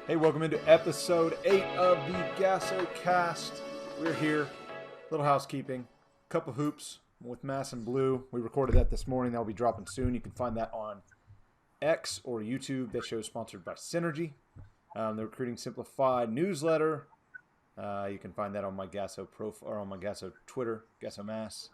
Hey, welcome into episode 8 of the GASOCast. We're here. Little housekeeping. Cup of hoops with Mass and Blue. We recorded that this morning. That'll be dropping soon. You can find that on X or YouTube. That show is sponsored by Synergy. The Recruiting Simplified newsletter. You can find that on my GASO profile or on my GASO Twitter, GASO Mass.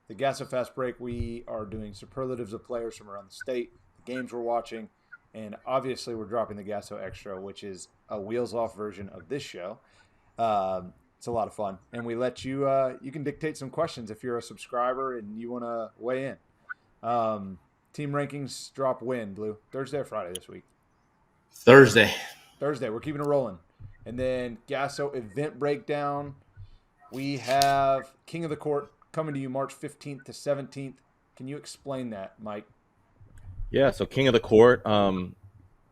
The GASO Fast Break, we are doing superlatives of players from around the state, the games we're watching, and obviously we're dropping the GASO Extra, which is a wheels-off version of this show. It's a lot of fun, and we let you you can dictate some questions if you're a subscriber and you want to weigh in. Team rankings drop when, Blue? Thursday or Friday this week? Thursday. We're keeping it rolling. And then GASO event breakdown. We have King of the Court coming to you March 15th to 17th. Can you explain that, Mike? Yeah, so King of the Court.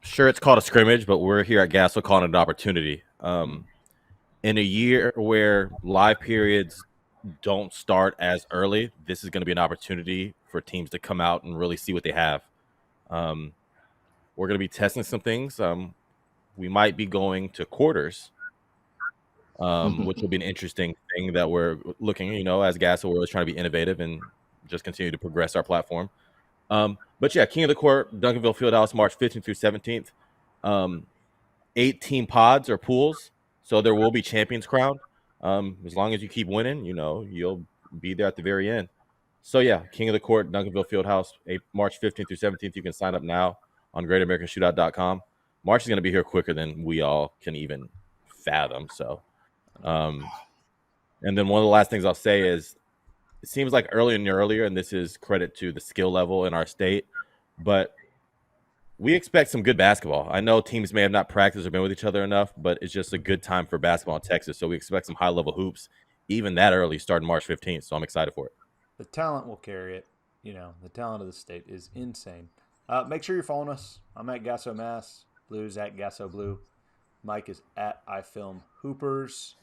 Sure, it's called a scrimmage, but we're here at GASO calling it an opportunity. In a year where live periods don't start as early, this is going to be an opportunity for teams to come out and really see what they have. We're going to be testing some things. We might be going to quarters, which will be an interesting thing that we're looking, as GASO, we're always trying to be innovative and just continue to progress our platform. But yeah, King of the Court, Duncanville Fieldhouse, March 15th through 17th. 8-team pods or pools, so there will be champions crowned. As long as you keep winning, you'll be there at the very end. So yeah, King of the Court, Duncanville Fieldhouse, March 15th through 17th. You can sign up now on GreatAmericanShootout.com. March is going to be here quicker than we all can even fathom. So, and then one of the last things I'll say is, it seems like earlier, and this is credit to the skill level in our state, but we expect some good basketball. I know teams may have not practiced or been with each other enough, but it's just a good time for basketball in Texas. So we expect some high-level hoops, even that early, starting March 15th. So I'm excited for it. The talent will carry it. The talent of the state is insane. Make sure you're following us. I'm at GASO Mass. Blue's at GASO Blue. Mike is at iFilmHoopers.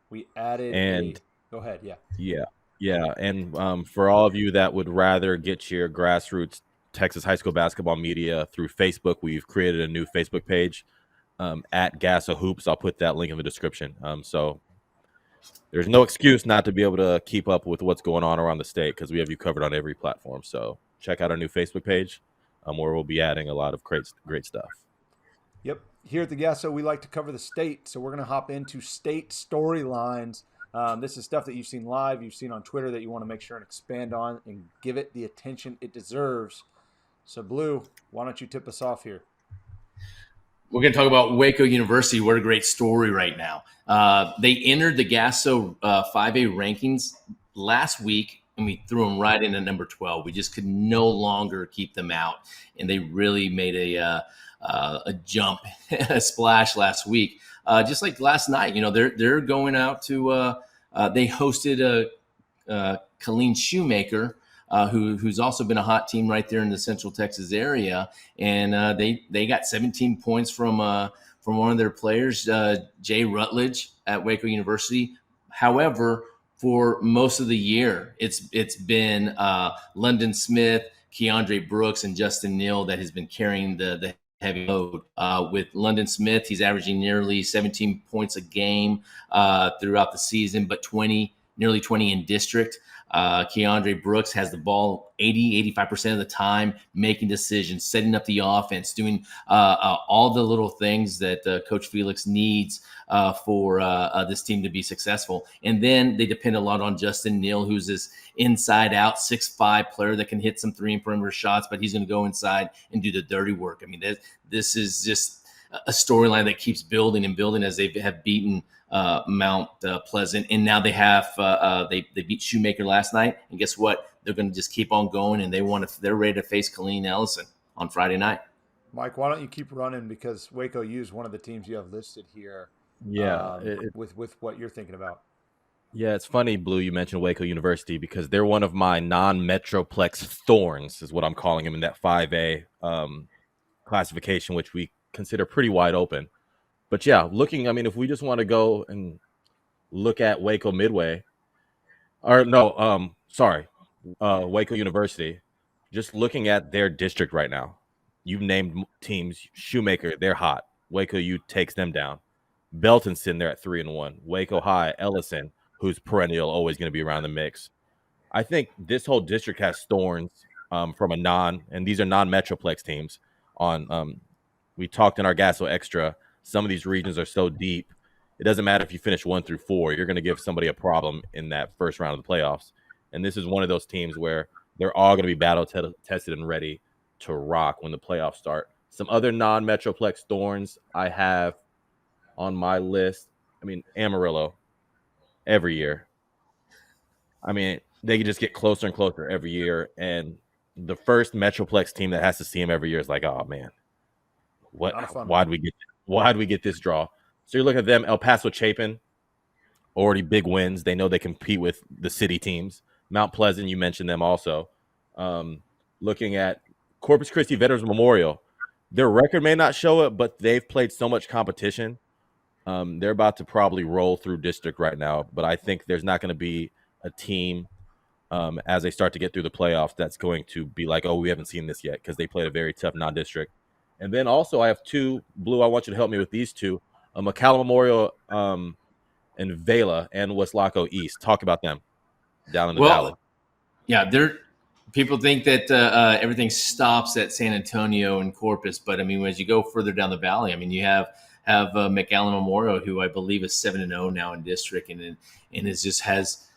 We added Go ahead, yeah. Yeah, and for all of you that would rather get your grassroots Texas high school basketball media through Facebook, we've created a new Facebook page at GASO Hoops. I'll put that link in the description. So there's no excuse not to be able to keep up with what's going on around the state because we have you covered on every platform. So check out our new Facebook page where we'll be adding a lot of great stuff. Yep. Here at the GASO, we like to cover the state, so we're going to hop into state storylines. This is stuff that you've seen live, you've seen on Twitter that you want to make sure and expand on and give it the attention it deserves. So, Blue, why don't you tip us off here? We're going to talk about Waco University. What a great story right now. They entered the GASO 5A rankings last week, and we threw them right in at number 12. We just could no longer keep them out, and they really made a jump, a splash last week. Just like last night, they're going out to. They hosted Colleen Shoemaker, who's also been a hot team right there in the Central Texas area, and they got 17 points from one of their players, Jay Rutledge at Waco University. However, for most of the year, it's been London Smith, Keandre Brooks, and Justin Neal that has been carrying the heavy load. With London Smith, he's averaging nearly 17 points a game throughout the season, but nearly 20 in district. Keandre Brooks has the ball 85% of the time, making decisions, setting up the offense, doing all the little things that Coach Felix needs for this team to be successful. And then they depend a lot on Justin Neal, who's this inside-out 6'5" player that can hit some three and perimeter shots, but he's going to go inside and do the dirty work. I mean, this is just a storyline that keeps building and building as they have beaten Mount Pleasant, and now they have they beat Shoemaker last night, and guess what? They're going to just keep on going, and they're ready to face Colleen Ellison on Friday night. Mike, why don't you keep running, because Waco U is one of the teams you have listed here. Yeah, with what you're thinking about. Yeah, it's funny, Blue, you mentioned Waco University because they're one of my non-Metroplex thorns, is what I'm calling them in that 5A classification, which we consider pretty wide open. But yeah, if we just want to go and look at Waco Midway, Waco University, just looking at their district right now, you've named teams, Shoemaker, they're hot. Waco U takes them down. Belton's sitting there at 3-1. Waco High, Ellison, who's perennial, always going to be around the mix. I think this whole district has thorns from and these are non-Metroplex teams. We talked in our GASO Extra. Some of these regions are so deep, it doesn't matter if you finish 1 through 4. You're going to give somebody a problem in that first round of the playoffs. And this is one of those teams where they're all going to be battle tested and ready to rock when the playoffs start. Some other non-Metroplex thorns I have on my list. I mean, Amarillo, every year. I mean, they can just get closer and closer every year. And the first Metroplex team that has to see them every year is like, oh man, why'd we get this draw? So you look at them, El Paso Chapin, already big wins. They know they compete with the city teams. Mount Pleasant, you mentioned them also. Looking at Corpus Christi Veterans Memorial, their record may not show it, but they've played so much competition. They're about to probably roll through district right now, but I think there's not going to be a team as they start to get through the playoffs that's going to be like, oh, we haven't seen this yet, because they played a very tough non-district. And then also I have two, Blue, I want you to help me with these two, McCallum Memorial and Vela and Westlaco East. Talk about them down in the valley. Yeah, people think that everything stops at San Antonio and Corpus, but I mean, as you go further down the valley, I mean, you have McAllen Memorial, who I believe is 7-0 now in district, and has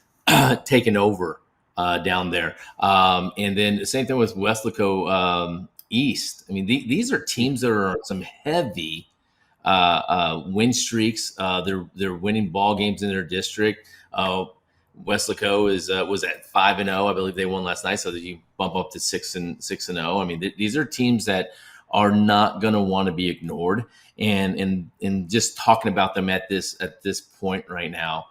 taken over down there. And then the same thing with Westlaco East. I mean, these are teams that are some heavy win streaks. They're winning ball games in their district. Westlaco was at 5-0. I believe they won last night, so that you bump up to 6-0. I mean, these are teams that are not going to want to be ignored. And just talking about them at this point right now,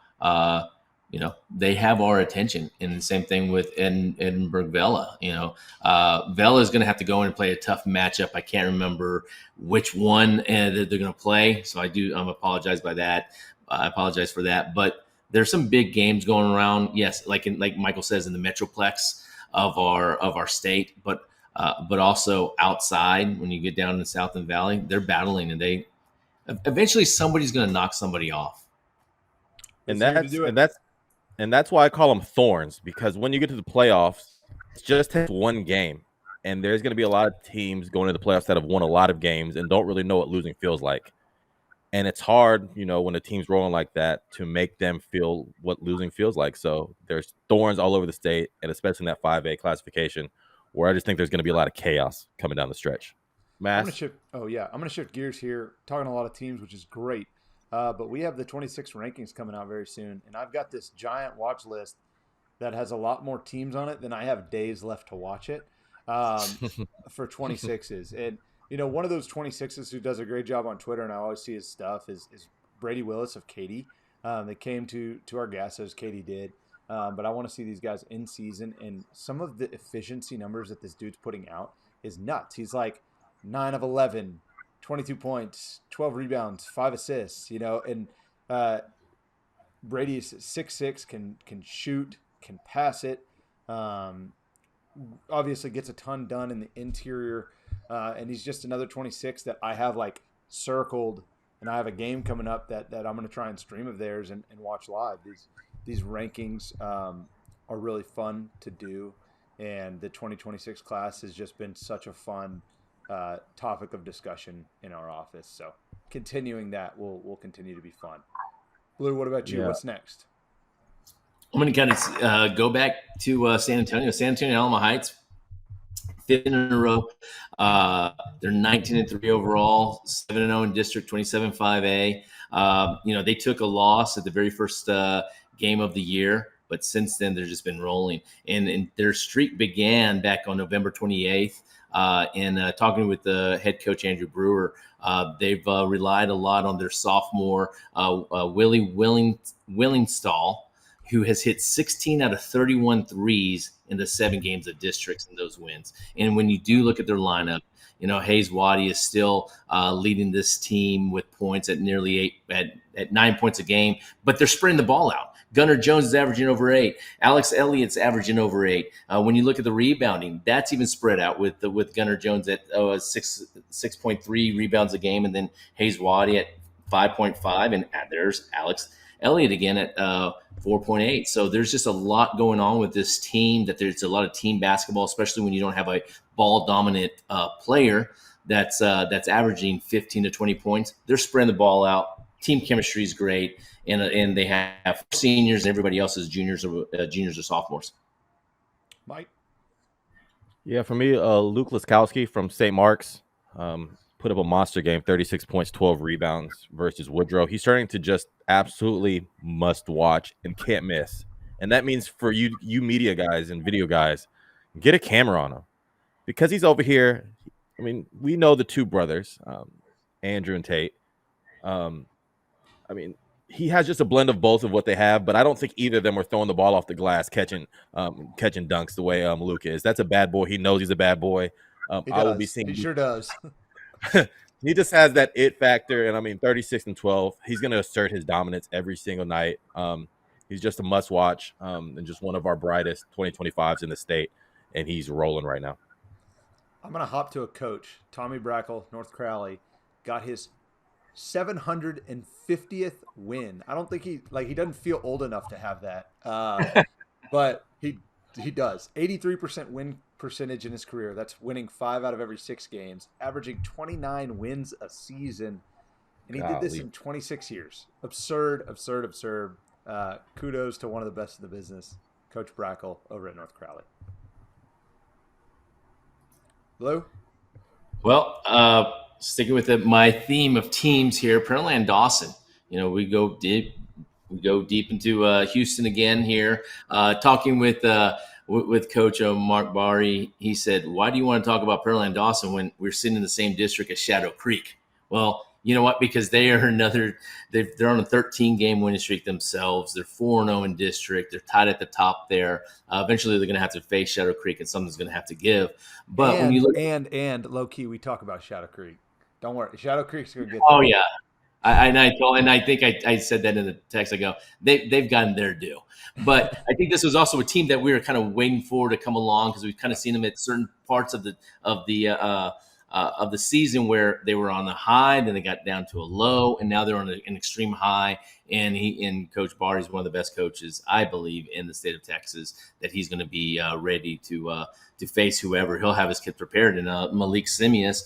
they have our attention. And the same thing with Edinburgh Vela. Vela is going to have to go in and play a tough matchup. I can't remember which one that they're going to play, so I'm apologize by that. I apologize for that. But there's some big games going around. Yes, like Michael says, in the Metroplex of our state, but also outside when you get down in the South and Valley, they're battling, and they eventually somebody's going to knock somebody off. And that's why I call them thorns, because when you get to the playoffs, it just takes one game, and there's going to be a lot of teams going to the playoffs that have won a lot of games and don't really know what losing feels like. And it's hard, when a team's rolling like that, to make them feel what losing feels like. So there's thorns all over the state, and especially in that 5A classification, where I just think there's going to be a lot of chaos coming down the stretch. Mass? I'm going to shift gears here, talking a lot of teams, which is great. But we have the 26 rankings coming out very soon, and I've got this giant watch list that has a lot more teams on it than I have days left to watch it for 26s. And, one of those 26s who does a great job on Twitter, and I always see his stuff, is Brady Willis of Katy. They came to our GASOs, Katy did. But I want to see these guys in season, and some of the efficiency numbers that this dude's putting out is nuts. He's like 9 of 11, 22 points, 12 rebounds, 5 assists, and Brady is 6'6", can shoot, can pass it, obviously gets a ton done in the interior, and he's just another 26 that I have like circled, and I have a game coming up that I'm going to try and stream of theirs and watch live. These rankings are really fun to do, and the 2026 class has just been such a fun topic of discussion in our office. So continuing that will continue to be fun. Blue, what about you? Yeah. What's next? I'm going to kind of go back to San Antonio. San Antonio Alamo Heights, 5th in a row. They're 19-3 overall, 7-0 in district, 27-5A. They took a loss at the very first game of the year, but since then they've just been rolling. And their streak began back on November 28th. And talking with the head coach, Andrew Brewer, they've relied a lot on their sophomore, Willie Willingstall, who has hit 16 out of 31 threes in the 7 games of districts in those wins. And when you do look at their lineup, Hayes Waddy is still leading this team with points at nearly 9 points a game, but they're spreading the ball out. Gunnar Jones is averaging over 8. Alex Elliott's averaging over 8. When you look at the rebounding, that's even spread out with Gunnar Jones at 6.3 rebounds a game, and then Hayes Waddy at 5.5, and there's Alex Elliott again at 4.8. So there's just a lot going on with this team. That there's a lot of team basketball, especially when you don't have a ball dominant player that's averaging 15 to 20 points. They're spreading the ball out. Team chemistry is great, and they have seniors, and everybody else is juniors or sophomores. Mike? Yeah, for me, Luke Laskowski from St. Mark's put up a monster game, 36 points, 12 rebounds versus Woodrow. He's starting to just absolutely must watch and can't miss. And that means for you media guys and video guys, get a camera on him because he's over here. I mean, we know the two brothers, Andrew and Tate. I mean, he has just a blend of both of what they have, but I don't think either of them are throwing the ball off the glass, catching dunks the way Luke is. That's a bad boy. He knows he's a bad boy. I will be seeing. He sure does. He just has that it factor, and I mean, 36 and 12. He's going to assert his dominance every single night. He's just a must watch, and just one of our brightest 2025s in the state, and he's rolling right now. I'm going to hop to a coach, Tommy Brackle, North Crowley, got his 750th win. I don't think he doesn't feel old enough to have that, but he does. 83% win percentage in his career. That's winning 5 out of every 6 games, averaging 29 wins a season, and he did this in 26 years. Absurd. Kudos to one of the best in the business, Coach Brackle over at North Crowley. Lou? Well, sticking with my theme of teams here, Pearland Dawson. You know, we go deep into Houston again here. Talking with Coach Mark Barry, he said, "Why do you want to talk about Pearland Dawson when we're sitting in the same district as Shadow Creek?" Well, you know what? Because they're on a 13-game winning streak themselves. They're 4-0 in district. They're tied at the top there. Eventually, they're going to have to face Shadow Creek, and something's going to have to give. But when you look and low key, we talk about Shadow Creek. Don't worry, Shadow Creek's going to get. Oh yeah, I think I said that in the text. I go, they've gotten their due. But I think this was also a team that we were kind of waiting for to come along because we've kind of seen them at certain parts of the season where they were on a high, then they got down to a low, and now they're on an extreme high. And Coach Barr is one of the best coaches, I believe, in the state of Texas. That he's going to be ready to face whoever. He'll have his kid prepared. And Malik Simius,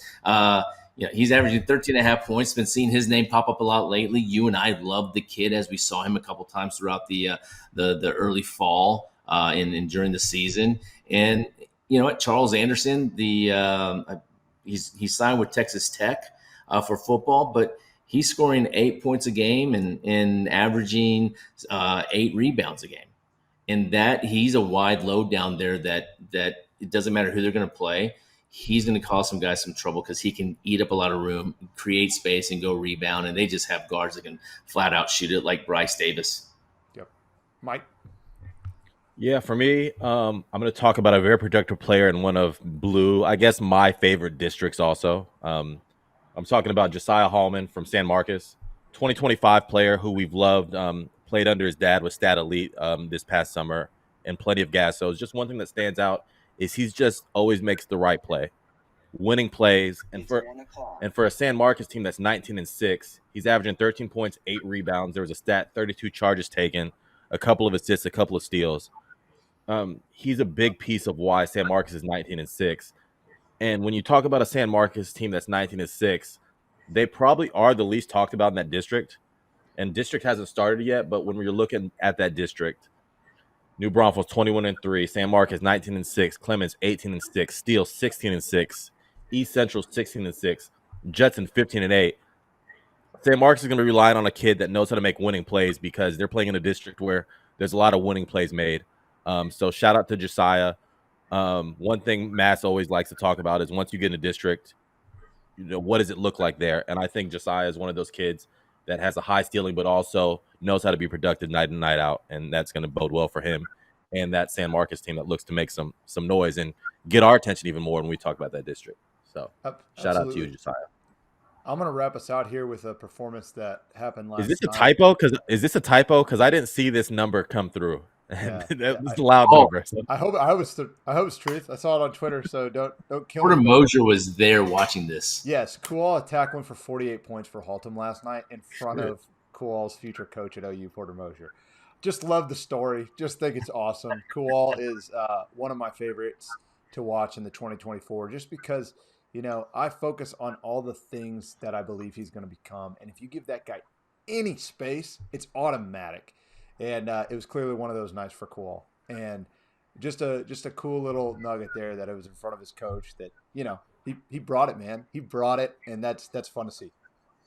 he's averaging 13.5 points. Been seeing his name pop up a lot lately. You and I loved the kid as we saw him a couple times throughout the early fall and during the season. And you know what, Charles Anderson, he's signed with Texas Tech for football, but he's scoring 8 points a game and averaging 8 rebounds a game. And that he's a wide load down there that it doesn't matter who they're going to play. He's going to cause some guys some trouble because he can eat up a lot of room, create space, and go rebound. And they just have guards that can flat out shoot it like Bryce Davis. Yep. Mike? Yeah, for me, I'm going to talk about a very productive player in one of I guess my favorite districts also. I'm talking about Josiah Hallman from San Marcos, 2025 player who we've loved, played under his dad with Stat Elite this past summer, and plenty of GASOs. Just one thing that stands out is he's just always makes the right play, winning plays. And for a San Marcos team that's 19-6, he's averaging 13 points, 8 rebounds. There was a stat, 32 charges taken, a couple of assists, a couple of steals. He's a big piece of why San Marcos is 19-6. And when you talk about a San Marcos team that's 19-6, they probably are the least talked about in that district. And district hasn't started yet, but when we're looking at that district, New Braunfels 21-3, San Marcos 19-6, Clemens 18-6, Steele 16-6, East Central 16-6, Judson 15-8. San Marcos is going to be relying on a kid that knows how to make winning plays because they're playing in a district where there's a lot of winning plays made. So shout out to Josiah. One thing Mass always likes to talk about is once you get in a district, what does it look like there? And I think Josiah is one of those kids that has a high ceiling, but also knows how to be productive night in, night out. And that's going to bode well for him and that San Marcos team that looks to make some noise and get our attention even more when we talk about that district. So shout out to you, Josiah. I'm gonna wrap us out here with a performance that happened last Is this a night. typo? Because I didn't see this number come through. Yeah, That was a loud Oh, number. So. I hope it's truth. I saw it on Twitter, so don't kill Porter me. Mosier was there watching this. Yes, Cool attack went for 48 points for Haltom last night in front Shit. of Cool's future coach at OU, Porter Mosier. Just love the story. Just think it's awesome. Cool is one of my favorites to watch in the 2024, just because I focus on all the things that I believe he's going to become, and if you give that guy any space, it's automatic. And it was clearly one of those nights for Cool, and just a cool little nugget there that it was in front of his coach. That he brought it, man. He brought it, and that's fun to see.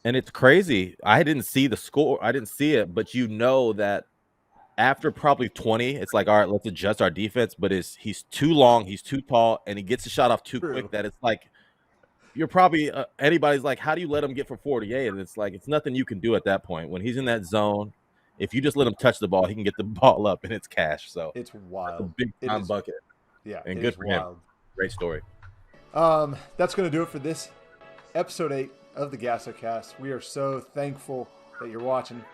And it's crazy. I didn't see the score. I didn't see it, but that after probably 20, it's like, all right, let's adjust our defense. But he's too long, he's too tall, and he gets the shot off too quick. That it's like you're probably anybody's like, how do you let him get for 48? And it's like it's nothing you can do at that point when he's in that zone. If you just let him touch the ball, he can get the ball up, and it's cash. So it's wild. That's a big time bucket. Yeah, and good for him. Great story. That's going to do it for this episode 8 of the GASOcast. We are so thankful that you're watching.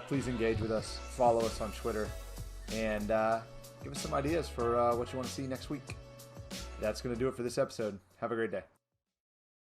Please engage with us. Follow us on Twitter. And give us some ideas for what you want to see next week. That's going to do it for this episode. Have a great day.